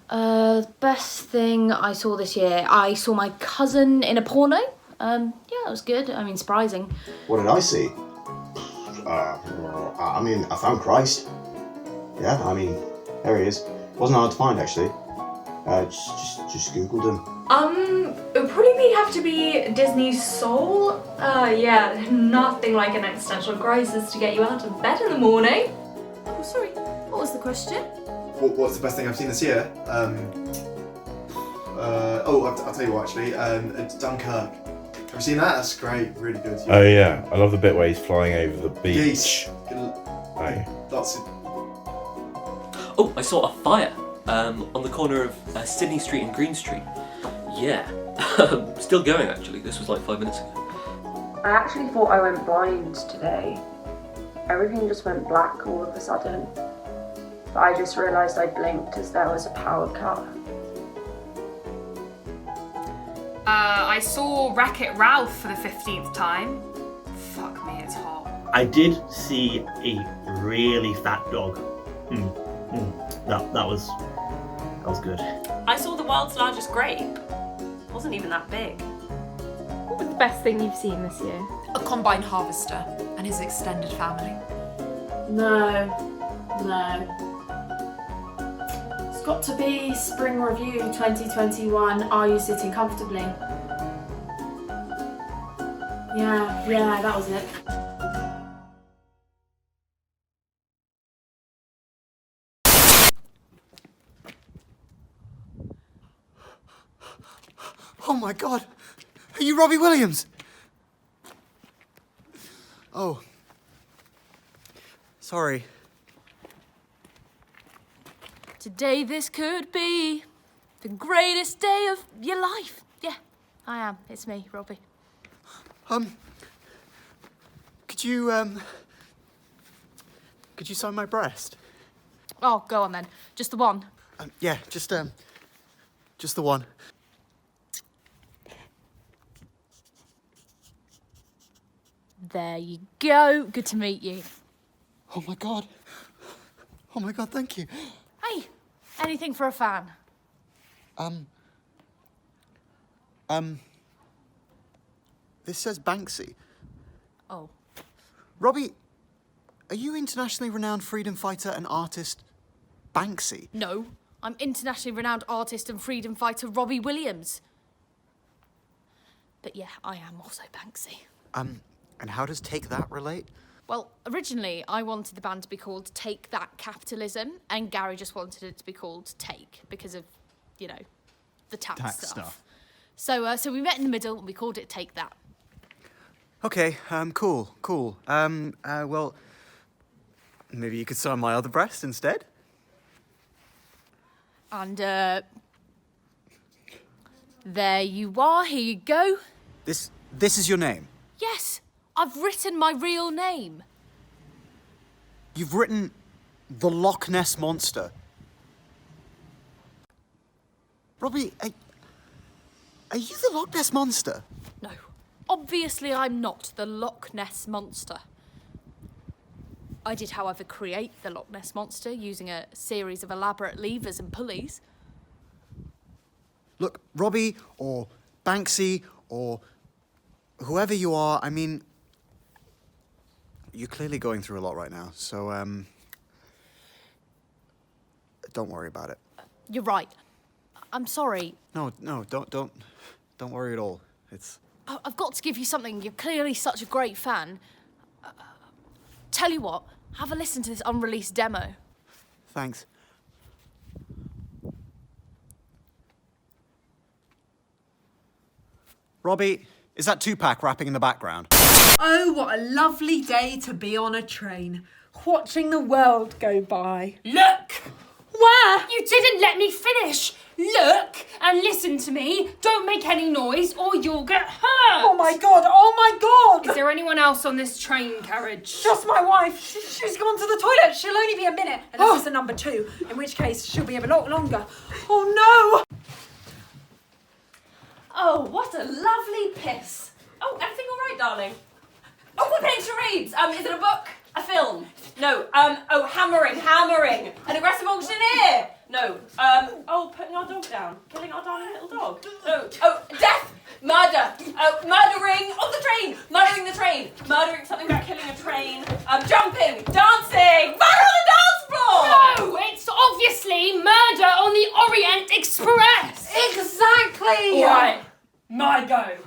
Best thing I saw this year, I saw my cousin in a porno. Yeah, it was good. I mean, surprising. What did I see? I found Christ. Yeah, there he is. Wasn't hard to find, actually. Just Googled him. It would probably have to be Disney's Soul. Yeah, nothing like an existential crisis to get you out of bed in the morning. Oh, sorry, what was the question? What's the best thing I've seen this year? I'll tell you what, actually. Dunkirk. Have you seen that? That's great, really good. Oh yeah, I love the bit where he's flying over the beach. Geese. Oh. Oh, I saw a fire on the corner of Sydney Street and Green Street. Yeah, still going actually. This was like 5 minutes ago. I actually thought I went blind today. Everything just went black all of a sudden. But I just realised I blinked as there was a power cut. I saw Wreck-It Ralph for the 15th time. Fuck me, it's hot. I did see a really fat dog. That was good. I saw the world's largest grape. It wasn't even that big. What was the best thing you've seen this year? A combine harvester and his extended family. No. It's got to be Spring Revue 2021. Are you sitting comfortably? Yeah, that was it. Oh my God! Are you Robbie Williams? Oh. Sorry. Today this could be the greatest day of your life. Yeah, I am. It's me, Robbie. Could you sign my breast? Oh, go on then. Just the one. Yeah, just the one. There you go. Good to meet you. Oh my God, thank you. Hey, anything for a fan? This says Banksy. Oh. Robbie, are you internationally renowned freedom fighter and artist Banksy? No, I'm internationally renowned artist and freedom fighter Robbie Williams. But yeah, I am also Banksy. And how does Take That relate? Well, originally I wanted the band to be called Take That Capitalism, and Gary just wanted it to be called Take because of, the tax stuff. So we met in the middle and we called it Take That. Okay, cool. Well, maybe you could sign my other breast instead? And, there you are, here you go. This is your name? Yes, I've written my real name. You've written the Loch Ness Monster. Robbie, are you the Loch Ness Monster? No, obviously I'm not the Loch Ness Monster. I did, however, create the Loch Ness Monster using a series of elaborate levers and pulleys. Look, Robbie, or Banksy, or whoever you are, you're clearly going through a lot right now, so, don't worry about it. You're right. I'm sorry. No, don't worry at all. I've got to give you something. You're clearly such a great fan. Tell you what, have a listen to this unreleased demo. Thanks. Robbie, is that Tupac rapping in the background? Oh, what a lovely day to be on a train, watching the world go by. Look! Where? You didn't let me finish! Look and listen to me. Don't make any noise or you'll get hurt! Oh my God! Is there anyone else on this train carriage? Just my wife. She's gone to the toilet. She'll only be a minute. And this is the number 2, in which case she'll be a lot longer. Oh no! Oh, what a lovely piss. Oh, everything all right, darling? Oh, what page to read? Is it a book? A film? No, hammering. An aggressive auctioneer. No. Putting our dog down. Killing our darling little dog. No. Oh, death! Murder! Murdering on the train! Murdering the train! Murdering something about killing a train. Jumping! Dancing! Murder on the dance floor! No, it's obviously murder on the Orient Express! Exactly! Alright, my go.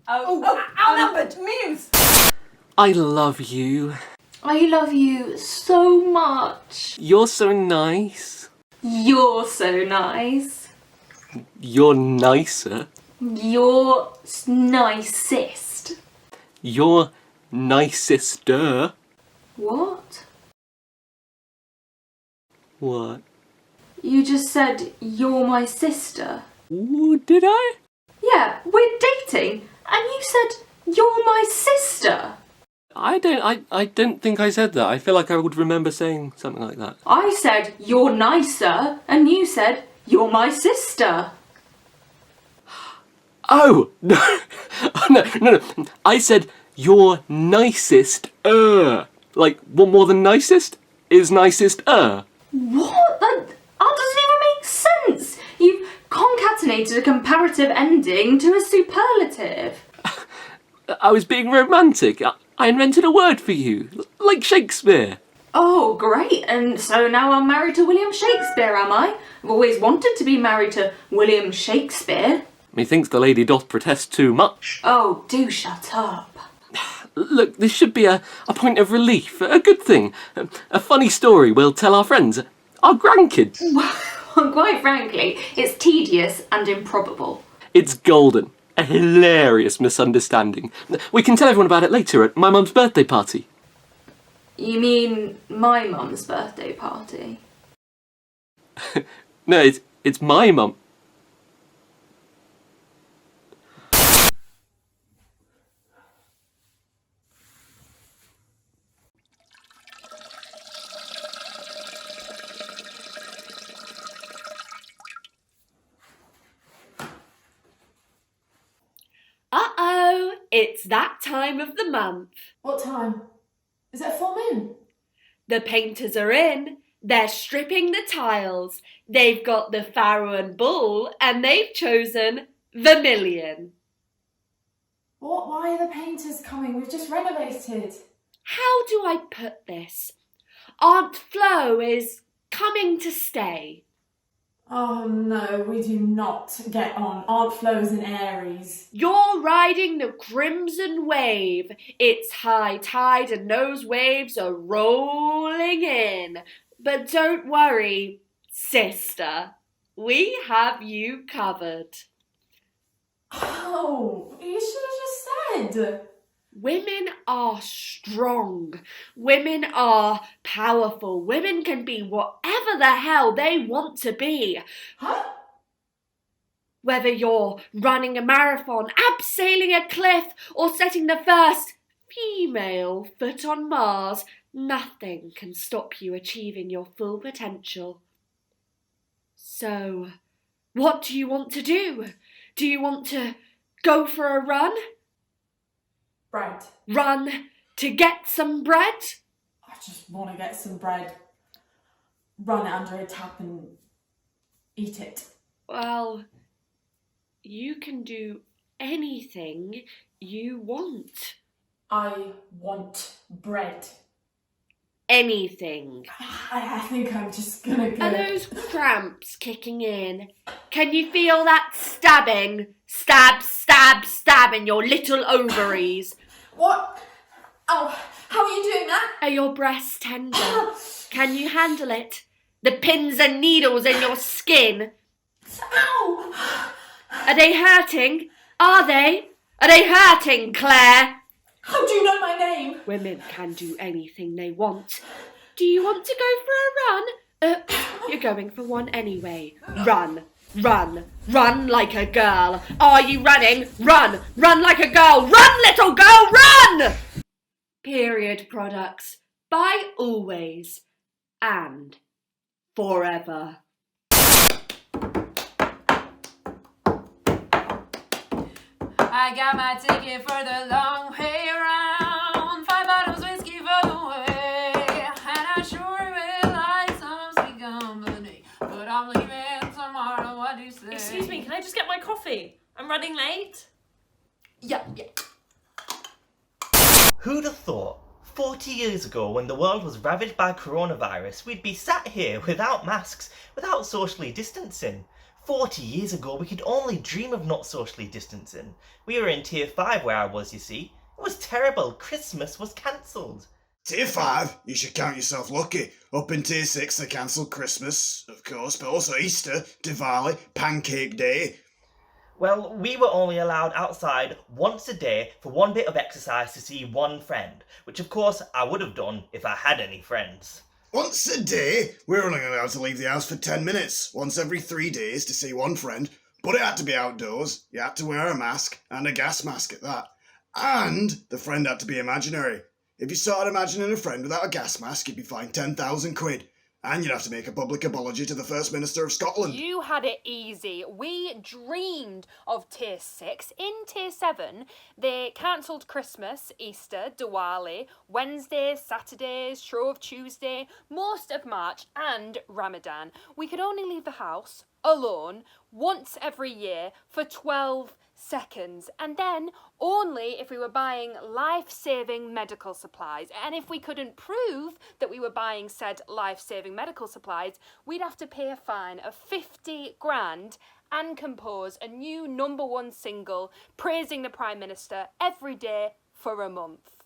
Outnumbered! Muse! I love you. I love you so much. You're so nice. You're so nice. You're nicer. You're nicest. You're nicester. What? What? You just said you're my sister. Ooh, did I? Yeah, we're dating, and you said you're my sister. I don't think I said that. I feel like I would remember saying something like that. I said you're nicer, and you said you're my sister. Oh, no. No. I said you're nicest. Like, one more than nicest is nicest. What? That doesn't even make sense. You've concatenated a comparative ending to a superlative. I was being romantic. I invented a word for you, like Shakespeare. Oh, great. And so now I'm married to William Shakespeare, am I? I've always wanted to be married to William Shakespeare. Methinks the lady doth protest too much. Oh, do shut up. Look, this should be a point of relief, a good thing. A funny story we'll tell our friends, our grandkids. Well, quite frankly, it's tedious and improbable. It's golden. A hilarious misunderstanding. We can tell everyone about it later at my mum's birthday party. You mean my mum's birthday party? No, it's my mum. Uh-oh, it's that time of the month. What time? Is it a full moon? The painters are in. They're stripping the tiles. They've got the Pharaoh and Bull, and they've chosen vermilion. What? Why are the painters coming? We've just renovated. How do I put this? Aunt Flo is coming to stay. Oh no, we do not get on. Aunt Flo's in Aries. You're riding the crimson wave. It's high tide and those waves are rolling in. But don't worry, sister. We have you covered. Oh, you should have just said. Women are strong. Women are powerful. Women can be whatever the hell they want to be. Huh? Whether you're running a marathon, abseiling a cliff, or setting the first female foot on Mars, nothing can stop you achieving your full potential. So, what do you want to do? Do you want to go for a run? Bread. Run to get some bread? I just want to get some bread. Run it under a tap and eat it. Well, you can do anything you want. I want bread. Anything. I think I'm just gonna go. Are those cramps kicking in? Can you feel that stabbing? Stab, stab, stab in your little ovaries. What? Oh, how are you doing that? Are your breasts tender? Can you handle it? The pins and needles in your skin? Ow! Are they hurting? Are they? Are they hurting, Claire? How do you know my name? Women can do anything they want. Do you want to go for a run? You're going for one anyway. Run. Run. Run like a girl. Are you running? Run. Run like a girl. Run, little girl, run! Period products. By always. And forever. I got my ticket for the long way round. 5 bottles whiskey for the way. And I sure will like some sweet company. just get my coffee? I'm running late. Yeah. Who'd have thought 40 years ago, when the world was ravaged by coronavirus, we'd be sat here without masks, without socially distancing? 40 years ago, we could only dream of not socially distancing. We were in Tier 5 where I was, you see. It was terrible. Christmas was cancelled. Tier 5? You should count yourself lucky. Up in Tier 6 they cancelled Christmas, of course, but also Easter, Diwali, Pancake Day. Well, we were only allowed outside once a day for one bit of exercise to see one friend, which of course I would have done if I had any friends. Once a day? We're only allowed to leave the house for 10 minutes, once every 3 days to see one friend, but it had to be outdoors. You had to wear a mask, and a gas mask at that. And the friend had to be imaginary. If you started imagining a friend without a gas mask, you'd be fined 10,000 quid. And you'd have to make a public apology to the First Minister of Scotland. You had it easy. We dreamed of Tier 6. In Tier 7, they cancelled Christmas, Easter, Diwali, Wednesdays, Saturdays, Shrove Tuesday, most of March and Ramadan. We could only leave the house alone once every year for 12 seconds, and then only if we were buying life-saving medical supplies. And if we couldn't prove that we were buying said life-saving medical supplies, we'd have to pay a fine of 50 grand and compose a new #1 single praising the Prime Minister every day for a month.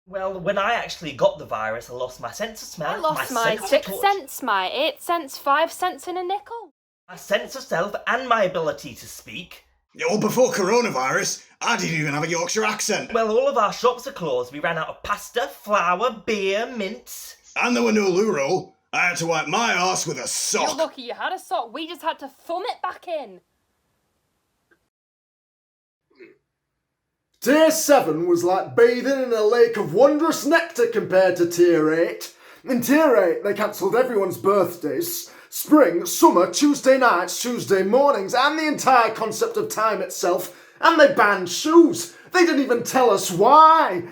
Well, when I actually got the virus, I lost my sense of smell. I lost my 6 cents, my 8 cents, 5 cents and a nickel. My sense of self and my ability to speak. Well, before coronavirus, I didn't even have a Yorkshire accent. Well, all of our shops are closed. We ran out of pasta, flour, beer, mints. And there were no loo roll. I had to wipe my arse with a sock. You're lucky you had a sock. We just had to thumb it back in. Tier 7 was like bathing in a lake of wondrous nectar compared to Tier 8. In Tier 8, they cancelled everyone's birthdays. Spring, summer, Tuesday nights, Tuesday mornings, and the entire concept of time itself. And they banned shoes. They didn't even tell us why.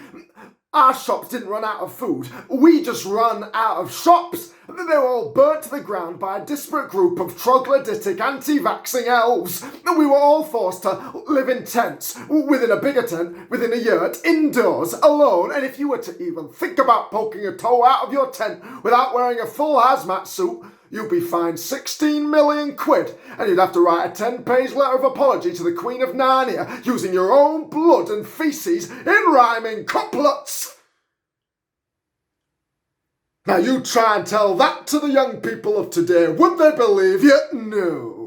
Our shops didn't run out of food. We just ran out of shops. They were all burnt to the ground by a disparate group of troglodytic anti-vaxxing elves. We were all forced to live in tents, within a bigger tent, within a yurt, indoors, alone. And if you were to even think about poking a toe out of your tent without wearing a full hazmat suit, you'd be fined 16 million quid, and you'd have to write a 10-page letter of apology to the Queen of Narnia using your own blood and faeces in rhyming couplets. Now you try and tell that to the young people of today. Would they believe you? No.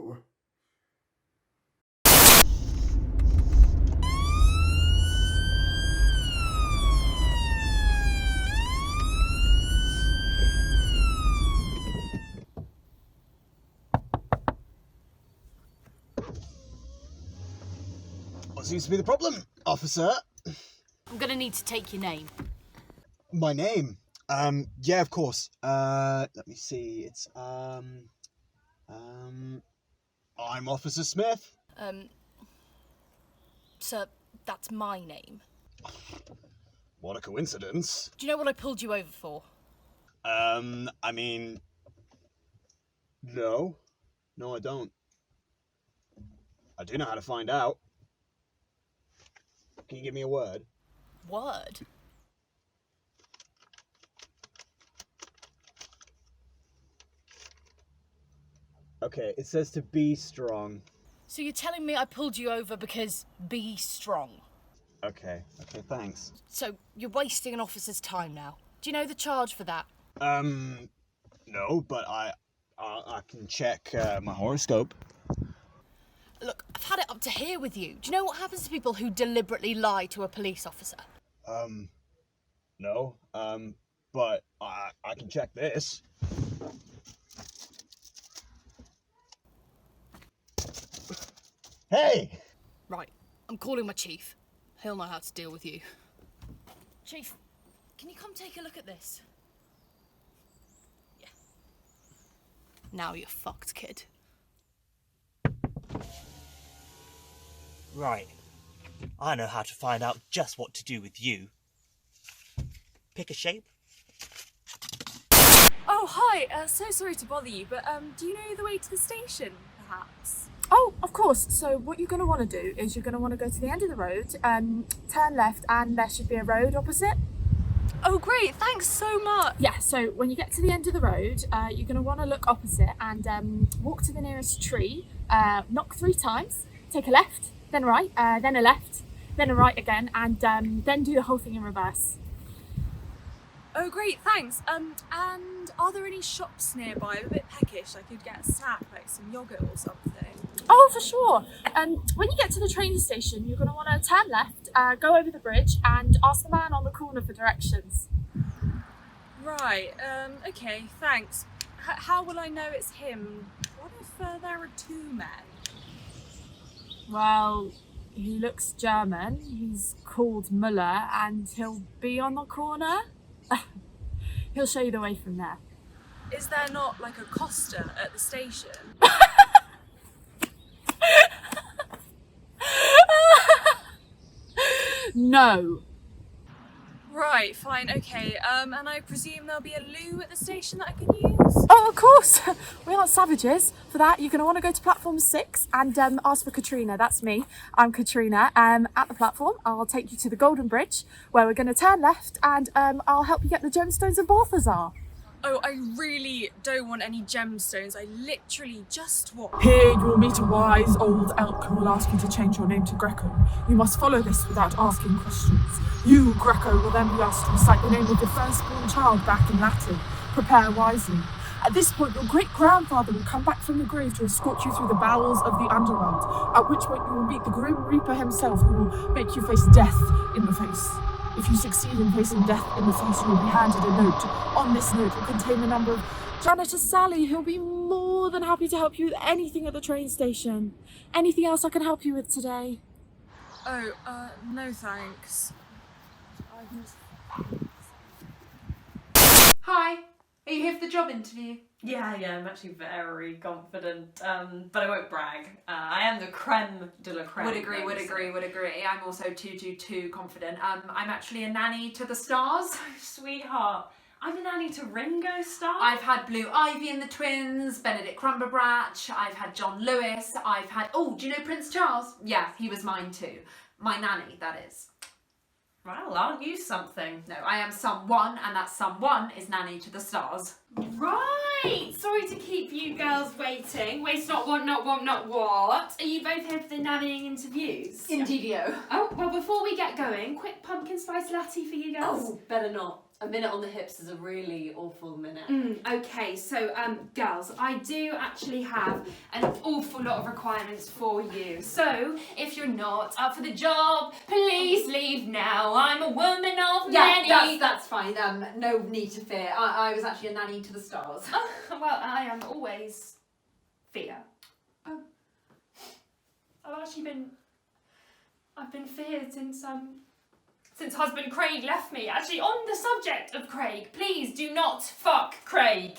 What seems to be the problem, officer? I'm gonna need to take your name. My name? Yeah, of course. Let me see. It's, I'm Officer Smith. Sir, that's my name. What a coincidence. Do you know what I pulled you over for? I mean... No. No, I don't. I do know how to find out. Can you give me a word? Word? Okay, it says to be strong. So you're telling me I pulled you over because be strong? Okay, thanks. So you're wasting an officer's time now. Do you know the charge for that? No, but I can check my horoscope. Look, I've had it up to here with you. Do you know what happens to people who deliberately lie to a police officer? No, but I can check this. Hey! Right, I'm calling my chief. He'll know how to deal with you. Chief, can you come take a look at this? Yeah. Now you're fucked, kid. Right. I know how to find out just what to do with you. Pick a shape. Oh, hi. So sorry to bother you, but do you know the way to the station, perhaps? Oh, of course. So what you're going to want to do is you're going to want to go to the end of the road, turn left, and there should be a road opposite. Oh, great. Thanks so much. Yeah, so when you get to the end of the road, you're going to want to look opposite and walk to the nearest tree, knock 3 times, take a left, then a right, then a left, then a right again, and then do the whole thing in reverse. Oh, great. Thanks. And are there any shops nearby? I'm a bit peckish. I could get a snack, like some yogurt or something. Oh, for sure. When you get to the train station, you're going to want to turn left, go over the bridge, and ask the man on the corner for directions. Right. Okay. Thanks. How will I know it's him? What if there are 2 men? Well, he looks German. He's called Müller, and he'll be on the corner. He'll show you the way from there. Is there not like a Costa at the station? No. Right, fine, okay. And I presume there'll be a loo at the station that I can use? Oh, of course. We aren't savages. For that, you're going to want to go to platform 6 and ask for Katrina. That's me. I'm Katrina. At the platform, I'll take you to the Golden Bridge, where we're going to turn left, and I'll help you get the gemstones of Balthazar. Oh, I really don't want any gemstones. I literally just want... Here you will meet a wise old elk who will ask you to change your name to Greco. You must follow this without asking questions. You, Greco, will then be asked to recite the name of your firstborn child back in Latin. Prepare wisely. At this point, your great-grandfather will come back from the grave to escort you through the bowels of the underworld, at which point you will meet the Grim Reaper himself, who will make you face death in the face. If you succeed in facing death in the face, you will be handed a note. On this note will contain the number of Janitor Sally, who'll be more than happy to help you with anything at the train station. Anything else I can help you with today? Oh, no thanks. Hi, are you here for the job interview? Yeah, I'm actually very confident, but I won't brag. I am the creme de la creme. Would agree. I'm also too confident. I'm actually a nanny to the stars. Sweetheart, I'm a nanny to Ringo Starr. I've had Blue Ivy and the Twins, Benedict Cumberbatch, I've had John Lewis, I've had... Oh, do you know Prince Charles? Yeah, he was mine too. My nanny, that is. Well, aren't you something? No, I am someone, and that someone is nanny to the stars. Right! Sorry to keep you girls waiting. Wait, not what? Are you both here for the nannying interviews? Indeedio. Oh, well, before we get going, quick pumpkin spice latte for you girls. Oh, better not. A minute on the hips is a really awful minute. Okay, so girls, I do actually have an awful lot of requirements for you. So, if you're not up for the job, please leave now. I'm a woman of many. Yeah, that's fine. No need to fear. I was actually a nanny to the stars. Oh, well, I am always fear. Oh. I've been feared since husband Craig left me. Actually, on the subject of Craig, please do not fuck Craig.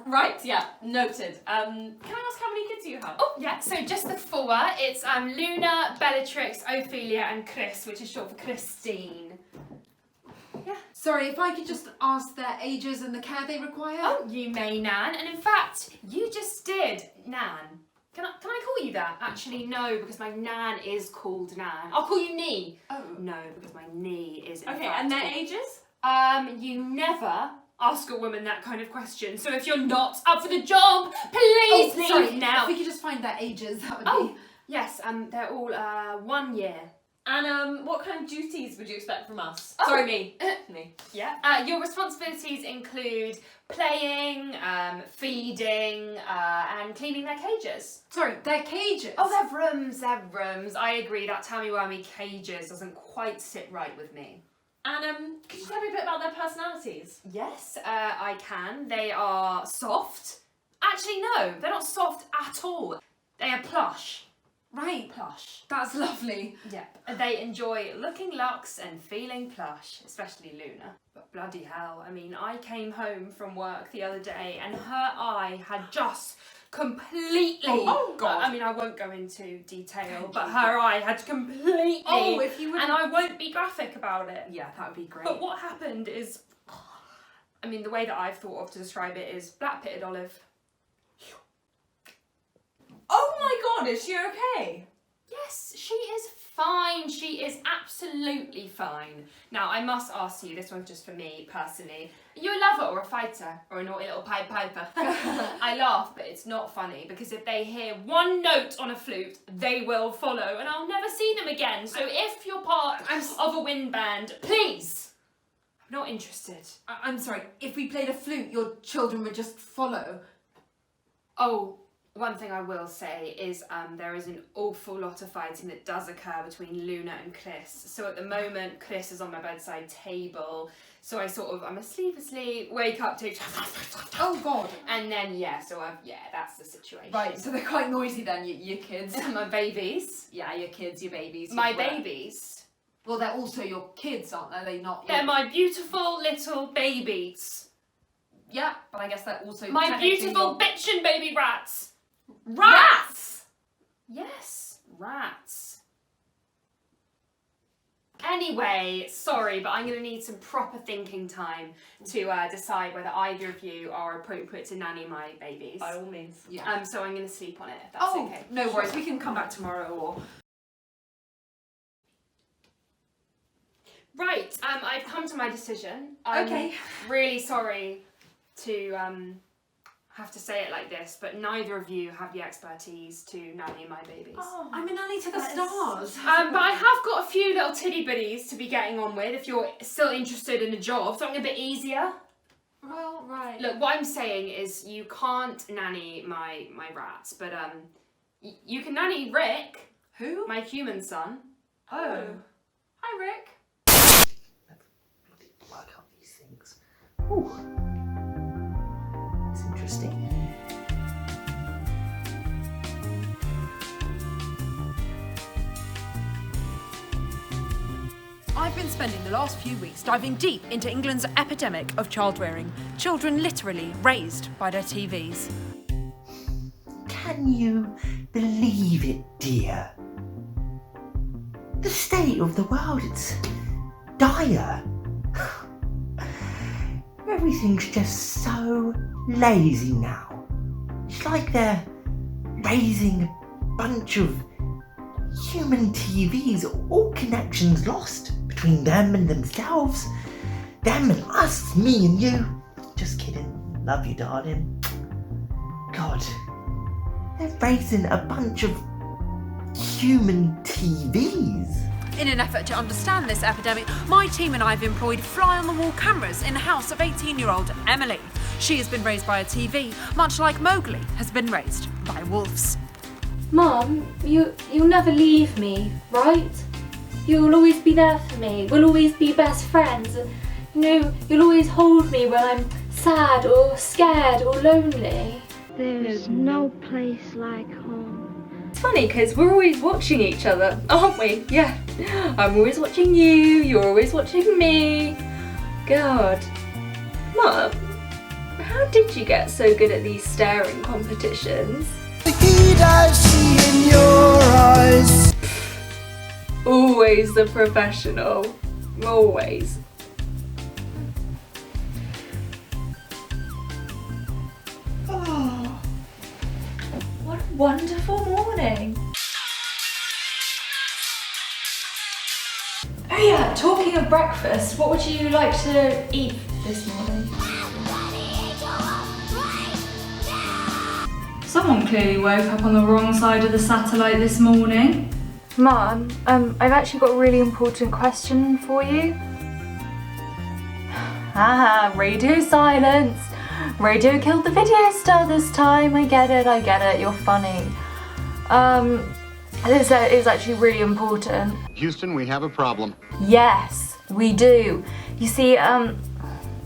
Right, yeah, noted. Can I ask how many kids you have? Oh, yeah, so just the 4. It's Luna, Bellatrix, Ophelia, and Chris, which is short for Christine. Yeah. Sorry, if I could just ask their ages and the care they require? Oh, you may, Nan. And in fact, you just did, Nan. Can I call you that? Actually, no, because my nan is called Nan. I'll call you Nee. Oh. No, because my knee is in Okay, fact and their called... ages? You never ask a woman that kind of question. So if you're not up for the job, please leave sorry, now. If we could just find their ages, that would be... Yes, they're all 1 year. And what kind of duties would you expect from us? Oh. Sorry, me. Me. Yeah. Your responsibilities include playing, feeding, and cleaning their cages. Sorry, their cages? Oh, they're rooms. I agree, that tammy-wammy cages doesn't quite sit right with me. And could you tell me a bit about their personalities? Yes, I can. They are soft. Actually, no, they're not soft at all. They are plush. Right. Plush. That's lovely. Yep. They enjoy looking luxe and feeling plush, especially Luna. But bloody hell, I mean, I came home from work the other day and her eye had just completely... Oh, God. I mean, I won't go into detail, but her eye had completely... Oh, if you would... And I won't be graphic about it. Yeah, that would be great. But what happened is... I mean, the way that I've thought of to describe it is black pitted olive. Oh my god, is she okay? Yes, she is fine. She is absolutely fine. Now, I must ask you, this one's just for me personally. Are you a lover or a fighter? Or a naughty little Pied Piper? I laugh, but it's not funny because if they hear one note on a flute, they will follow and I'll never see them again. So if you're part of a wind band, please. I'm not interested. I'm sorry, if we played a flute, your children would just follow. Oh, one thing I will say is there is an awful lot of fighting that does occur between Luna and Chris. So at the moment, Chris is on my bedside table. So I'm asleep, wake up to... Oh, God. And then, that's the situation. Right, so they're quite noisy then, your kids. My babies. Yeah, your kids, your babies. My babies. Well, they're also your kids, aren't they? They're not your... They're my beautiful little babies. Yeah, but I guess they're also my beautiful bitchin' baby rats. Rats! Yes, rats. Anyway, sorry, but I'm going to need some proper thinking time to decide whether either of you are appropriate to nanny my babies. By all means. Yeah. So I'm going to sleep on it, if that's okay. No worries, we can come back tomorrow or... Right, I've come to my decision. Okay. Really sorry to have to say it like this, but neither of you have the expertise to nanny my babies. Oh, I'm a nanny to the stars. But I have got a few little titty bitties to be getting on with if you're still interested in a job, something a bit easier. Well, right. Look, what I'm saying is you can't nanny my rats, but you can nanny Rick. Who? My human son. Oh. Hi, Rick. Work out these things. Ooh. It's interesting. I've been spending the last few weeks diving deep into England's epidemic of child rearing. Children literally raised by their TVs. Can you believe it, dear? The state of the world, it's dire. Everything's just so lazy now. It's like they're raising a bunch of human TVs, all connections lost between them and themselves. Them and us, me and you. Just kidding. Love you, darling. God. They're raising a bunch of human TVs. In an effort to understand this epidemic, my team and I have employed fly-on-the-wall cameras in the house of 18-year-old Emily. She has been raised by a TV, much like Mowgli has been raised by wolves. Mum, you'll never leave me, right? You'll always be there for me. We'll always be best friends. And, you'll always hold me when I'm sad or scared or lonely. There's no place like home. It's funny because we're always watching each other, aren't we? Yeah. I'm always watching you, you're always watching me. God. Mum, how did you get so good at these staring competitions? The heat I see in your eyes. Always the professional. Always. Oh, what a wonderful morning. Oh yeah, talking of breakfast, what would you like to eat this morning? Someone clearly woke up on the wrong side of the satellite this morning. Mum, I've actually got a really important question for you. Radio silence. Radio killed the video star this time. I get it, you're funny. This is actually really important. Houston, we have a problem. Yes, we do. You see,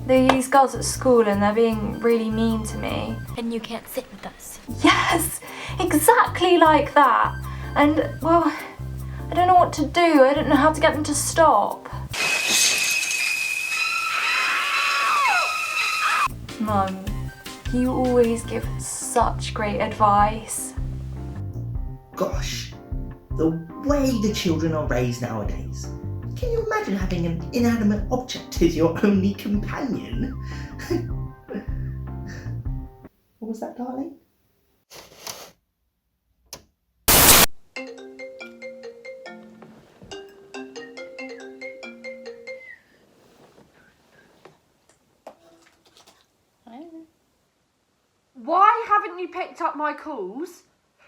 these girls at school and they're being really mean to me. And you can't sit with us. Yes, exactly like that. And, well, I don't know what to do. I don't know how to get them to stop. Mum, you always give such great advice. Gosh, the way the children are raised nowadays. Can you imagine having an inanimate object as your only companion? What was that, darling? haven't you picked up my calls?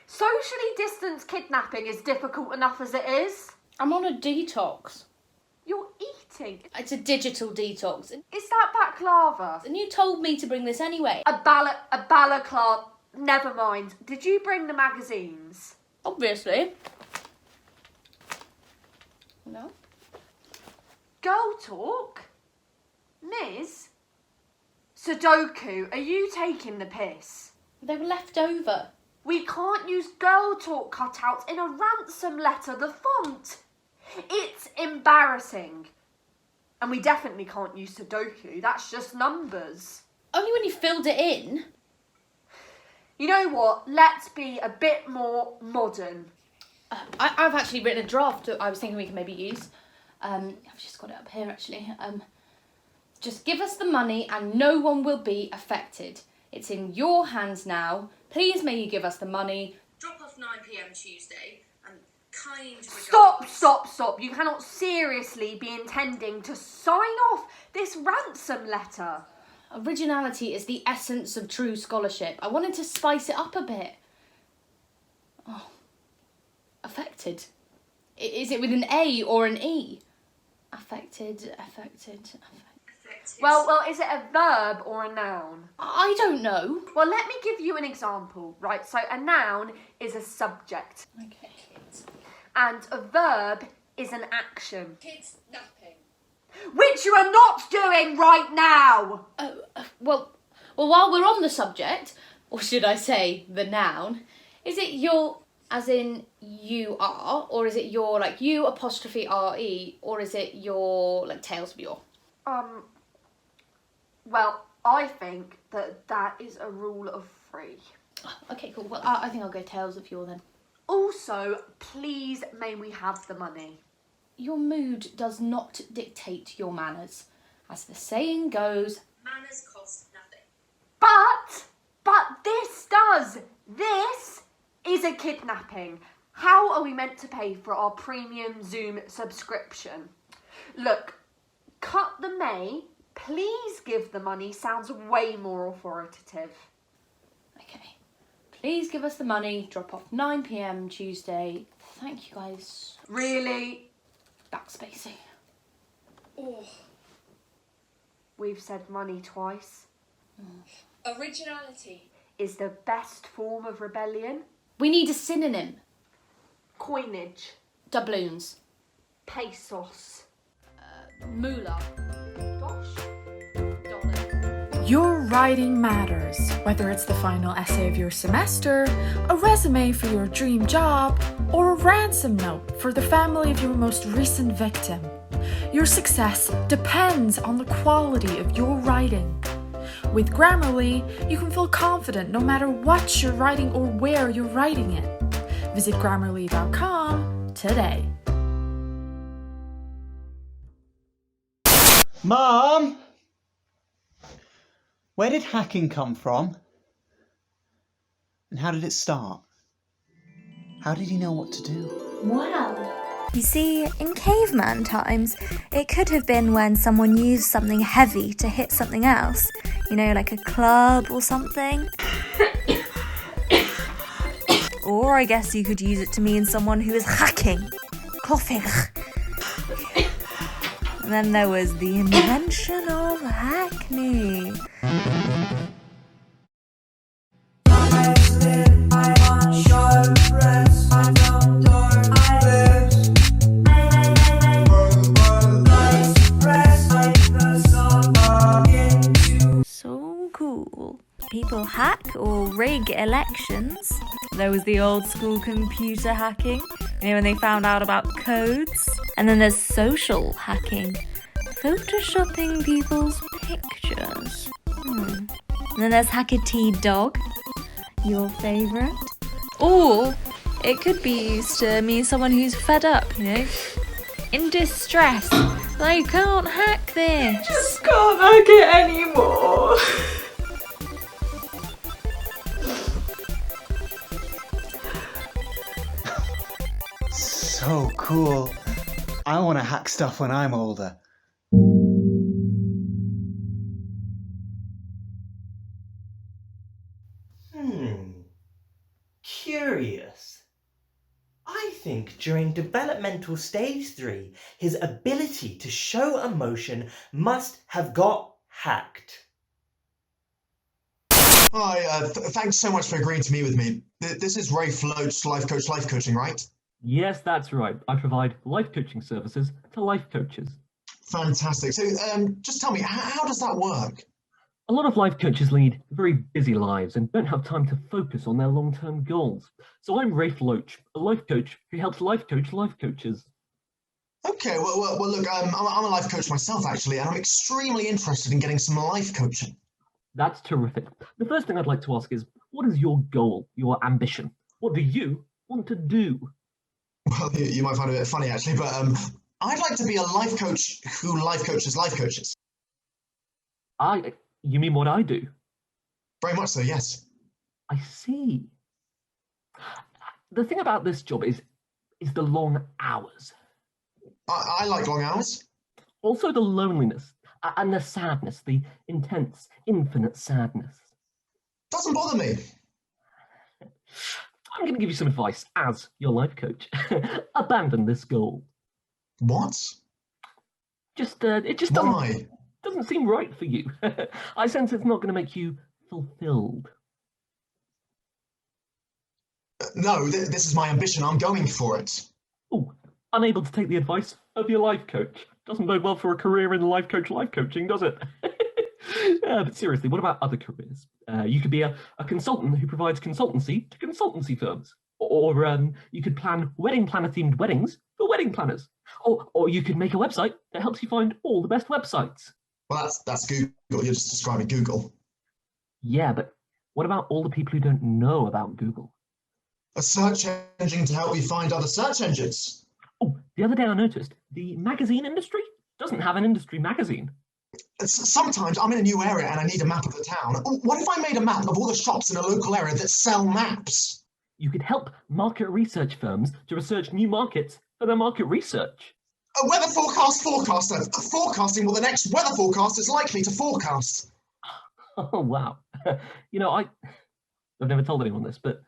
Socially distanced kidnapping is difficult enough as it is. I'm on a detox. You're eating. It's a digital detox. Is that baklava? And you told me to bring this anyway. A balaclava. Never mind. Did you bring the magazines? Obviously. No. Girl talk? Ms? Sudoku, are you taking the piss? They were left over. We can't use girl talk cutouts in a ransom letter, the font. It's embarrassing. And we definitely can't use Sudoku, that's just numbers. Only when you filled it in. You know what, let's be a bit more modern. I've actually written a draft that I was thinking we can maybe use. I've just got it up here actually. Just give us the money and no one will be affected. It's in your hands now. Please may you give us the money. Drop off 9 p.m. Tuesday and kind regards. Stop. You cannot seriously be intending to sign off this ransom letter. Originality is the essence of true scholarship. I wanted to spice it up a bit. Oh. Affected. Is it with an A or an E? Affected. Well, is it a verb or a noun? I don't know. Well, let me give you an example, right? So a noun is a subject. Okay. And a verb is an action. Kids napping. Which you are not doing right now! Well, while we're on the subject, or should I say the noun, is it your, as in you are, or is it your, like you apostrophe R-E, or is it your, like tails of your? Well, I think that is a rule of 3. Okay, cool. Well, I think I'll go tails of your then. Also, please may we have the money. Your mood does not dictate your manners. As the saying goes, Manners cost nothing. But this does. This is a kidnapping. How are we meant to pay for our premium Zoom subscription? Look, cut the may, please give the money sounds way more authoritative. Okay. Please give us the money, drop off 9 p.m. Tuesday. Thank you guys. Really? Backspacing. Oh. We've said money twice. Originality is the best form of rebellion. We need a synonym. Coinage. Doubloons. Pesos. Moolah. Your writing matters, whether it's the final essay of your semester, a resume for your dream job, or a ransom note for the family of your most recent victim. Your success depends on the quality of your writing. With Grammarly, you can feel confident no matter what you're writing or where you're writing it. Visit Grammarly.com today. Mom! Where did hacking come from? And how did it start? How did he know what to do? Wow. You see, in caveman times, it could have been when someone used something heavy to hit something else. You know, like a club or something. Or I guess you could use it to mean someone who is hacking. Coughing. And then there was the invention of Hackney. So cool. People hack or rig elections. There was the old school computer hacking, you know, when they found out about codes. And then there's social hacking, photoshopping people's pictures. And then there's Hackatee Dog, your favourite. Or it could be used to mean someone who's fed up, you know, in distress. I can't hack this. Just can't hack it anymore. So cool. I want to hack stuff when I'm older. think during developmental stage 3, his ability to show emotion must have got hacked. Hi, thanks so much for agreeing to meet with me. This is Ray Floach, life coaching, right? Yes, that's right. I provide life coaching services to life coaches. Fantastic. So, just tell me, how does that work? A lot of life coaches lead very busy lives and don't have time to focus on their long-term goals. So I'm Ray Floach, a life coach who helps life coaches. Okay, well, look, I'm a life coach myself, actually, and I'm extremely interested in getting some life coaching. That's terrific. The first thing I'd like to ask is, what is your goal, your ambition? What do you want to do? Well, you might find it a bit funny, actually, but I'd like to be a life coach who life coaches life coaches. You mean what I do? Very much so, yes. I see. The thing about this job is the long hours. I like long hours. Also the loneliness and the sadness, the intense, infinite sadness. Doesn't bother me. I'm going to give you some advice as your life coach. Abandon this goal. What? It just doesn't seem right for you. I sense it's not going to make you fulfilled. No, this is my ambition. I'm going for it. Oh, unable to take the advice of your life coach. Doesn't bode well for a career in life coaching, does it? But seriously, what about other careers? You could be a consultant who provides consultancy to consultancy firms. Or you could plan wedding planner-themed weddings for wedding planners. Or you could make a website that helps you find all the best websites. Well, that's Google. You're just describing Google. Yeah, but what about all the people who don't know about Google? A search engine to help you find other search engines. Oh, the other day I noticed the magazine industry doesn't have an industry magazine. Sometimes I'm in a new area and I need a map of the town. What if I made a map of all the shops in a local area that sell maps? You could help market research firms to research new markets for their market research. A weather forecaster, forecasting what the next weather forecast is likely to forecast. Oh, wow. You know, I've never told anyone this, but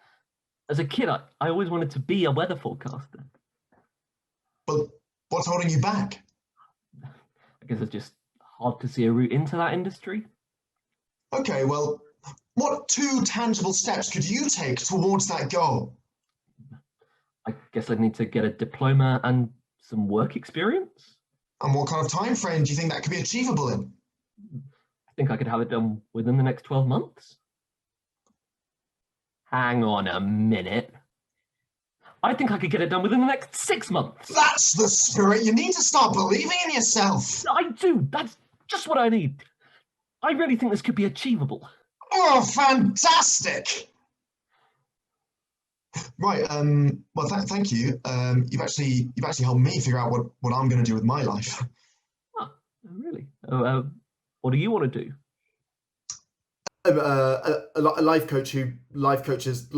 as a kid, I always wanted to be a weather forecaster. But what's holding you back? I guess it's just hard to see a route into that industry. Okay, well, what 2 tangible steps could you take towards that goal? I guess I'd need to get a diploma and some work experience. And what kind of time frame do you think that could be achievable in? I think I could have it done within the next 12 months. Hang on a minute. I think I could get it done within the next 6 months. That's the spirit. You need to start believing in yourself. I do. That's just what I need. I really think this could be achievable. Oh, fantastic! Right. Well, thank you. You've actually helped me figure out what I'm going to do with my life. Oh, really? What do you want to do? A life coach who life coaches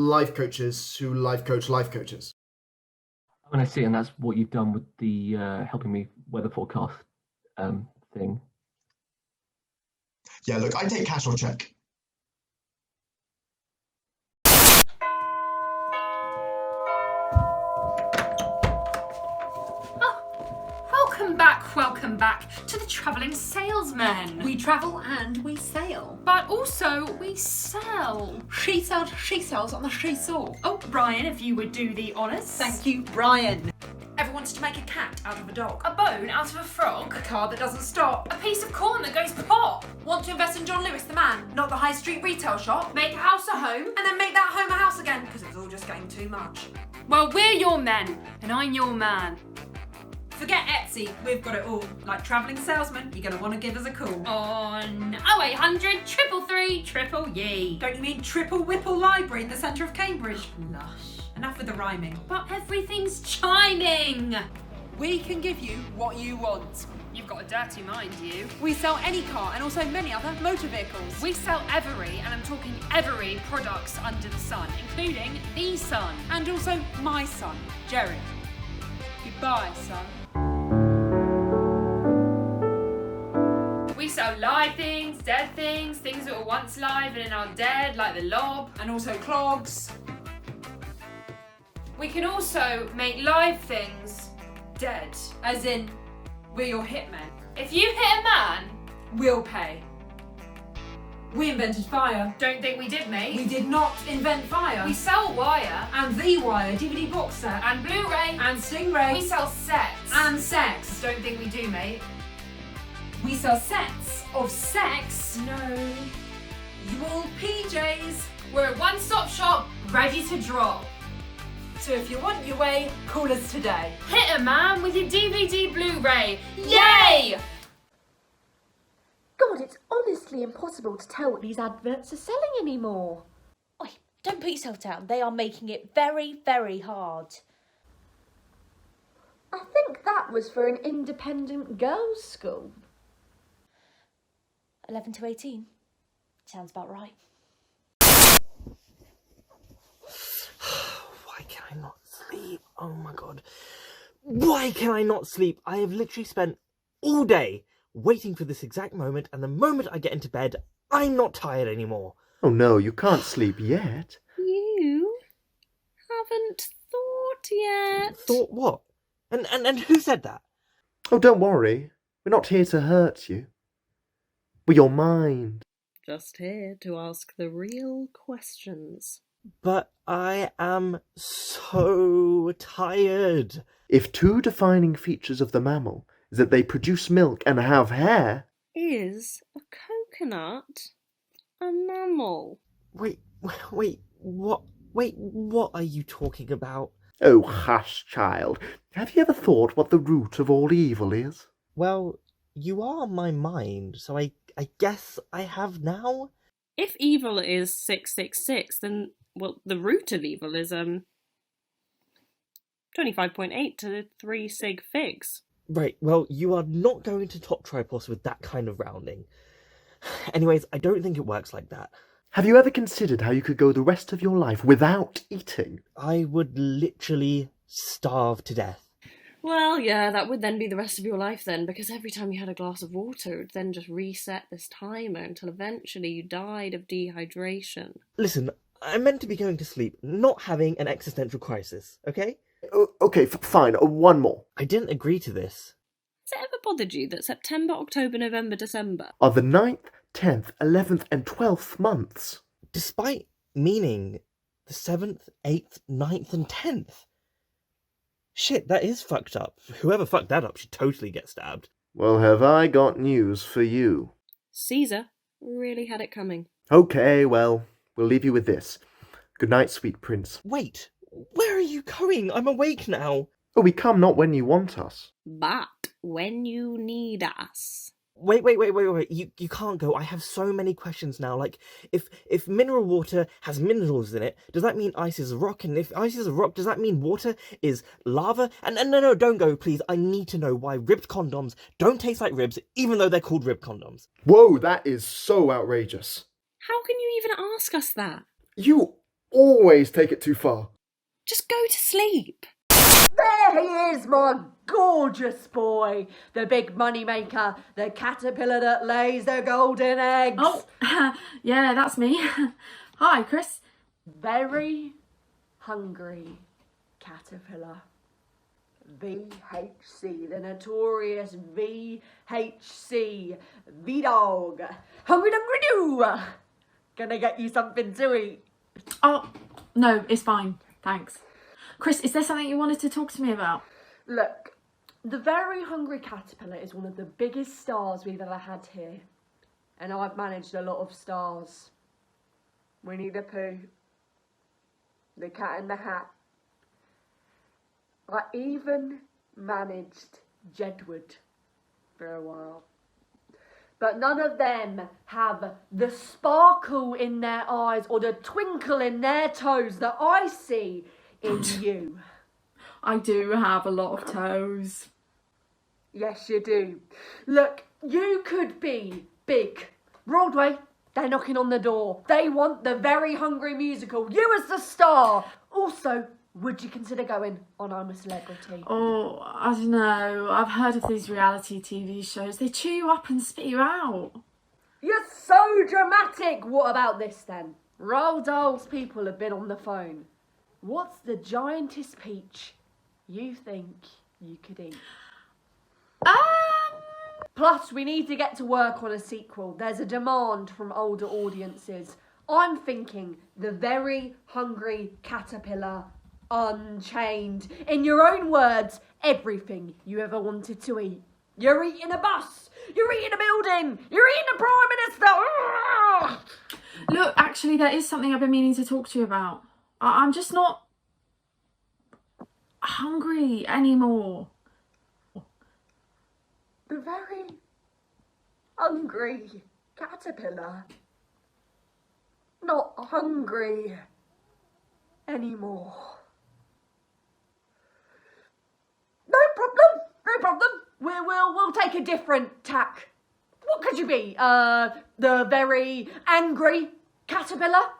who life coach life coaches. When I see, and that's what you've done with the helping me weather forecast thing. Yeah, look, I take cash or check. Welcome back to the Travelling Salesmen. We travel and we sail. But also we sell. She sells on the seesaw. Oh, Brian, if you would do the honours. Thank you, Brian. Ever wanted to make a cat out of a dog? A bone out of a frog? A car that doesn't stop? A piece of corn that goes pop? Want to invest in John Lewis the man, not the high street retail shop? Make a house a home? And then make that home a house again, because it's all just getting too much. Well, we're your men, and I'm your man. Forget Etsy, we've got it all. Like Travelling Salesmen, you're going to want to give us a call. On 0800 333 ye. Don't you mean Triple Whipple Library in the centre of Cambridge? Lush. Enough with the rhyming. But everything's chiming. We can give you what you want. You've got a dirty mind, you. We sell any car and also many other motor vehicles. We sell every, and I'm talking every, products under the sun, including the sun. And also my son, Jerry. Goodbye, son. We sell live things, dead things, things that were once live and are now dead, like the lob. And also clogs. We can also make live things dead, as in, we're your hitmen. If you hit a man, we'll pay. We invented fire. Don't think we did, mate. We did not invent fire. We sell wire. And the wire, DVD box set. And Blu-ray. And Stingray. We sell sets. And sex. Don't think we do, mate. We sell sets of sex. No. You all PJs. We're a one-stop shop, ready to drop. So if you want your way, call us today. Hit a man with your DVD Blu-ray. Yay! God, it's honestly impossible to tell what these adverts are selling anymore. Oi, don't put yourself down. They are making it very, very hard. I think that was for an independent girls' school. 11 to 18. Sounds about right. Why can I not sleep? Oh my god. Why can I not sleep? I have literally spent all day waiting for this exact moment, and the moment I get into bed, I'm not tired anymore. Oh no, you can't sleep yet. You haven't thought yet. Thought what? And who said that? Oh, don't worry. We're not here to hurt you. We're your mind. Just here to ask the real questions. But I am so tired. If two defining features of the mammal is that they produce milk and have hair... Is a coconut a mammal? Wait, what are you talking about? Oh, hush, child. Have you ever thought what the root of all evil is? Well, you are on my mind, so I guess I have now. If evil is 666, then, well, the root of evil is, 25.8 to 3 sig figs. Right, well, you are not going to top tripos with that kind of rounding. Anyways, I don't think it works like that. Have you ever considered how you could go the rest of your life without eating? I would literally starve to death. Well, yeah, that would then be the rest of your life then, because every time you had a glass of water, it would then just reset this timer until eventually you died of dehydration. Listen, I'm meant to be going to sleep, not having an existential crisis, okay? Okay, fine, one more. I didn't agree to this. Has it ever bothered you that September, October, November, December are the 9th, 10th, 11th and 12th months? Despite meaning the 7th, 8th, 9th and 10th. Shit, that is fucked up. Whoever fucked that up should totally get stabbed. Well, have I got news for you. Caesar really had it coming. Okay, well, we'll leave you with this. Good night, sweet prince. Wait, where are you going? I'm awake now. Oh, we come not when you want us. But when you need us. Wait. You can't go. I have so many questions now. Like, if mineral water has minerals in it, does that mean ice is a rock? And if ice is a rock, does that mean water is lava? And no, don't go, please. I need to know why ribbed condoms don't taste like ribs, even though they're called rib condoms. Whoa, that is so outrageous. How can you even ask us that? You always take it too far. Just go to sleep. There he is, my gorgeous boy. The big money maker, the caterpillar that lays the golden eggs. Oh, yeah, that's me. Hi, Chris. Very hungry caterpillar. VHC, the notorious VHC. V-Dog. Hungry do. Gonna get you something to eat. Oh, no, it's fine. Thanks. Chris, is there something you wanted to talk to me about? Look, the Very Hungry Caterpillar is one of the biggest stars we've ever had here. And I've managed a lot of stars. Winnie the Pooh. The Cat in the Hat. I even managed Jedward for a while. But none of them have the sparkle in their eyes or the twinkle in their toes that I see in you. I do have a lot of toes. Yes, you do. Look, you could be big. Broadway, they're knocking on the door. They want the Very Hungry musical. You as the star. Also, would you consider going on I'm a Celebrity? Oh, I don't know. I've heard of these reality TV shows. They chew you up and spit you out. You're so dramatic. What about this then? Roald Dahl's people have been on the phone. What's the giantest peach you think you could eat? Plus, we need to get to work on a sequel. There's a demand from older audiences. I'm thinking The Very Hungry Caterpillar Unchained. In your own words, everything you ever wanted to eat. You're eating a bus. You're eating a building. You're eating a prime minister. Ugh! Look, actually, there is something I've been meaning to talk to you about. I'm just not hungry anymore. The Very Hungry Caterpillar. Not hungry anymore. No problem. No problem. We'll take a different tack. What could you be? The Very Angry Caterpillar?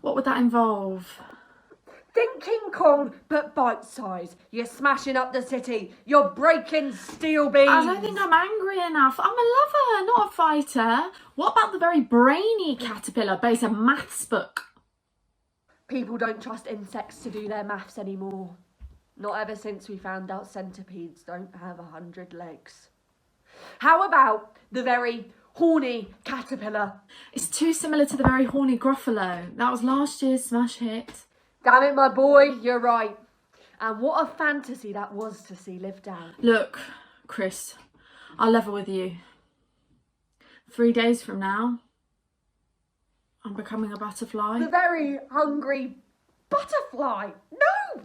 What would that involve? Think King Kong, but bite-size. You're smashing up the city. You're breaking steel beams. I don't think I'm angry enough. I'm a lover, not a fighter. What about the Very Brainy Caterpillar based on maths book? People don't trust insects to do their maths anymore. Not ever since we found out centipedes don't have 100 legs. How about the Very Horny Caterpillar? It's too similar to the Very Horny Gruffalo. That was last year's smash hit. Damn it, my boy, you're right. And what a fantasy that was to see lived out. Look, Chris, I'll level with you. 3 days from now, I'm becoming a butterfly. The Very Hungry Butterfly. No,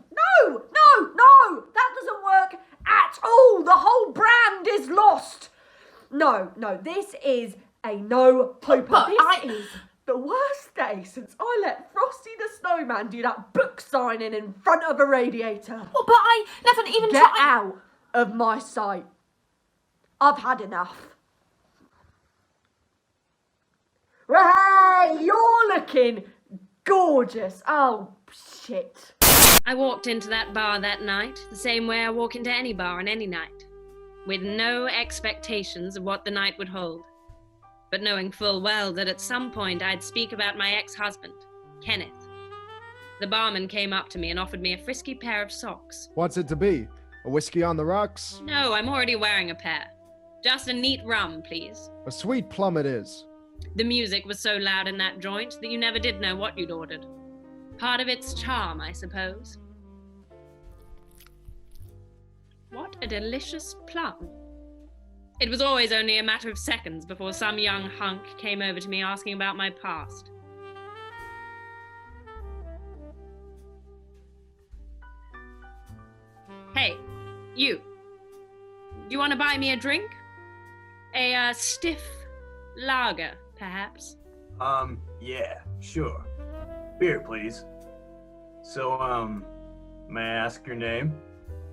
that doesn't work at all. The whole brand is lost. No, this is a no-hoper. But This is the worst day since I let Frosty the Snowman do that book signing in front of a radiator. Well, but I never even Get tried. out of my sight. I've had enough. Hey, you're looking gorgeous. Oh, shit. I walked into that bar that night the same way I walk into any bar on any night, with no expectations of what the night would hold, but knowing full well that at some point I'd speak about my ex-husband, Kenneth. The barman came up to me and offered me a frisky pair of socks. What's it to be? A whiskey on the rocks? No, I'm already wearing a pair. Just a neat rum, please. A sweet plum it is. The music was so loud in that joint that you never did know what you'd ordered. Part of its charm, I suppose. What a delicious plum. It was always only a matter of seconds before some young hunk came over to me asking about my past. Hey, you. Do you want to buy me a drink? A stiff lager, perhaps? Yeah, sure. Beer, please. So, may I ask your name?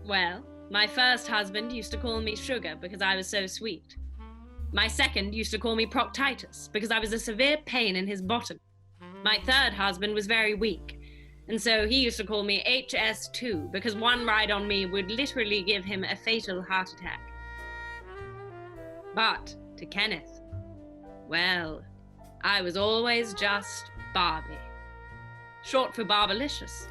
Well, my first husband used to call me Sugar because I was so sweet. My second used to call me Proctitus because I was a severe pain in his bottom. My third husband was very weak, and so he used to call me HS2 because one ride on me would literally give him a fatal heart attack. But to Kenneth, well, I was always just Barbie. Short for Barbalicious.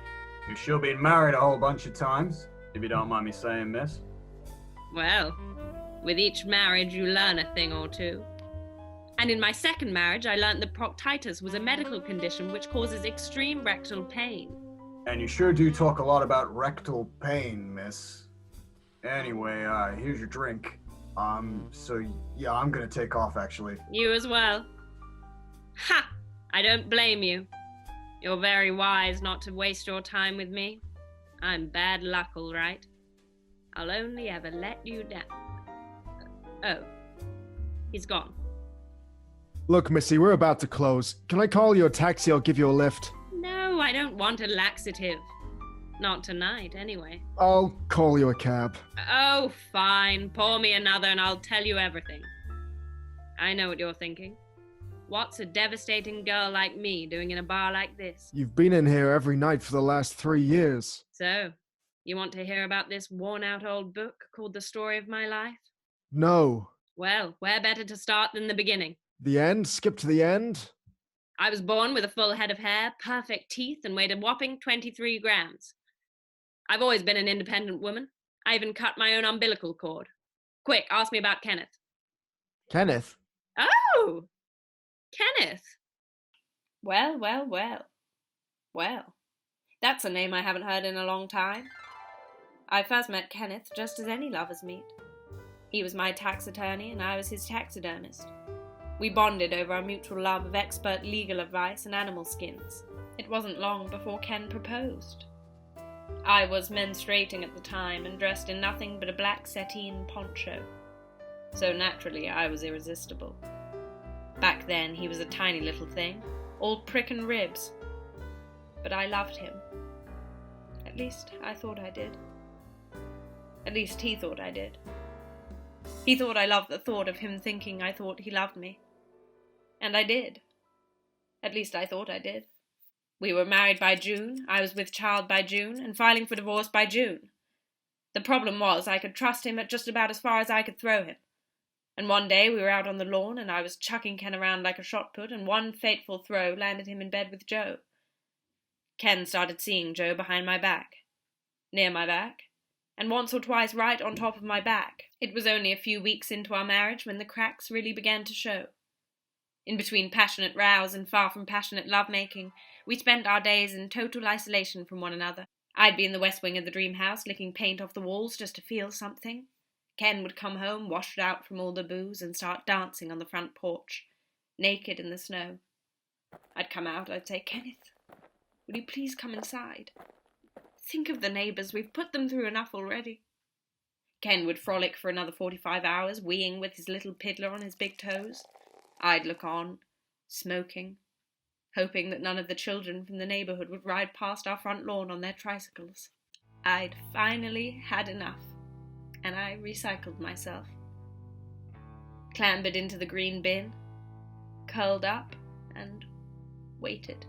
You've sure been married a whole bunch of times, if you don't mind me saying, miss. Well, with each marriage you learn a thing or two. And in my second marriage I learned that proctitis was a medical condition which causes extreme rectal pain. And you sure do talk a lot about rectal pain, miss. Anyway, here's your drink. So yeah, I'm gonna take off actually. You as well. Ha! I don't blame you. You're very wise not to waste your time with me. I'm bad luck, all right. I'll only ever let you down. Oh, he's gone. Look, Missy, we're about to close. Can I call you a taxi? I'll give you a lift. No, I don't want a laxative. Not tonight, anyway. I'll call you a cab. Oh, fine. Pour me another and I'll tell you everything. I know what you're thinking. What's a devastating girl like me doing in a bar like this? You've been in here every night for the last 3 years. So, you want to hear about this worn-out old book called The Story of My Life? No. Well, where better to start than the beginning? The end? Skip to the end? I was born with a full head of hair, perfect teeth, and weighed a whopping 23 grams. I've always been an independent woman. I even cut my own umbilical cord. Quick, ask me about Kenneth. Kenneth? Oh! Kenneth. Well, well, well. Well, that's a name I haven't heard in a long time. I first met Kenneth just as any lovers meet. He was my tax attorney and I was his taxidermist. We bonded over our mutual love of expert legal advice and animal skins. It wasn't long before Ken proposed. I was menstruating at the time and dressed in nothing but a black sateen poncho. So naturally I was irresistible. Back then he was a tiny little thing, all prick and ribs. But I loved him. At least I thought I did. At least he thought I did. He thought I loved the thought of him thinking I thought he loved me. And I did. At least I thought I did. We were married by June, I was with child by June, and filing for divorce by June. The problem was I could trust him at just about as far as I could throw him. And one day we were out on the lawn, and I was chucking Ken around like a shot put, and one fateful throw landed him in bed with Joe. Ken started seeing Joe behind my back, near my back, and once or twice right on top of my back. It was only a few weeks into our marriage when the cracks really began to show. In between passionate rows and far from passionate lovemaking, we spent our days in total isolation from one another. I'd be in the west wing of the dream house, licking paint off the walls just to feel something. Ken would come home, washed out from all the booze, and start dancing on the front porch, naked in the snow. I'd come out, I'd say, "Kenneth, will you please come inside? Think of the neighbours, we've put them through enough already." Ken would frolic for another 45 hours, weeing with his little piddler on his big toes. I'd look on, smoking, hoping that none of the children from the neighbourhood would ride past our front lawn on their tricycles. I'd finally had enough, and I recycled myself. Clambered into the green bin, curled up, and waited.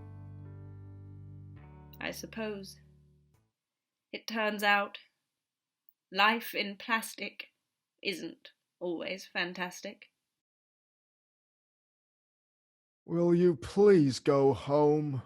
I suppose. It turns out, life in plastic isn't always fantastic. Will you please go home?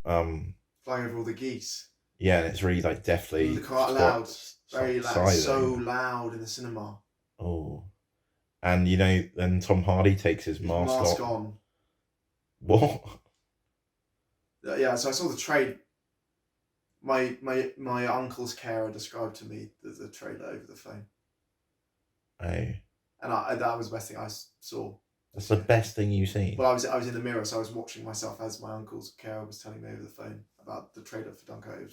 Flying over all the geese. Yeah, and it's really like deathly. Quite loud. Very loud. silent. So loud in the cinema. Oh. And then Tom Hardy takes his mask on. What? Yeah, so I saw the trade. My uncle's carer described to me the trailer over the phone. Oh. And that was the best thing I saw. That's the best thing you've seen. Well, I was in the mirror, so I was watching myself as my uncle's carer was telling me over the phone about the trailer for Dunkirk.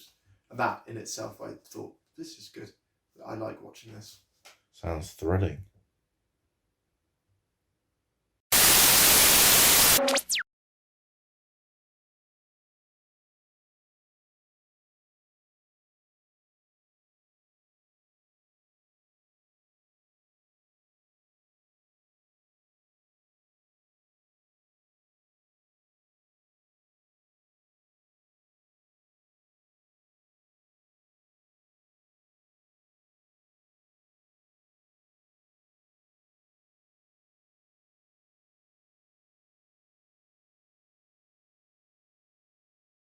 And that in itself, I thought, this is good. I like watching this. Sounds thrilling.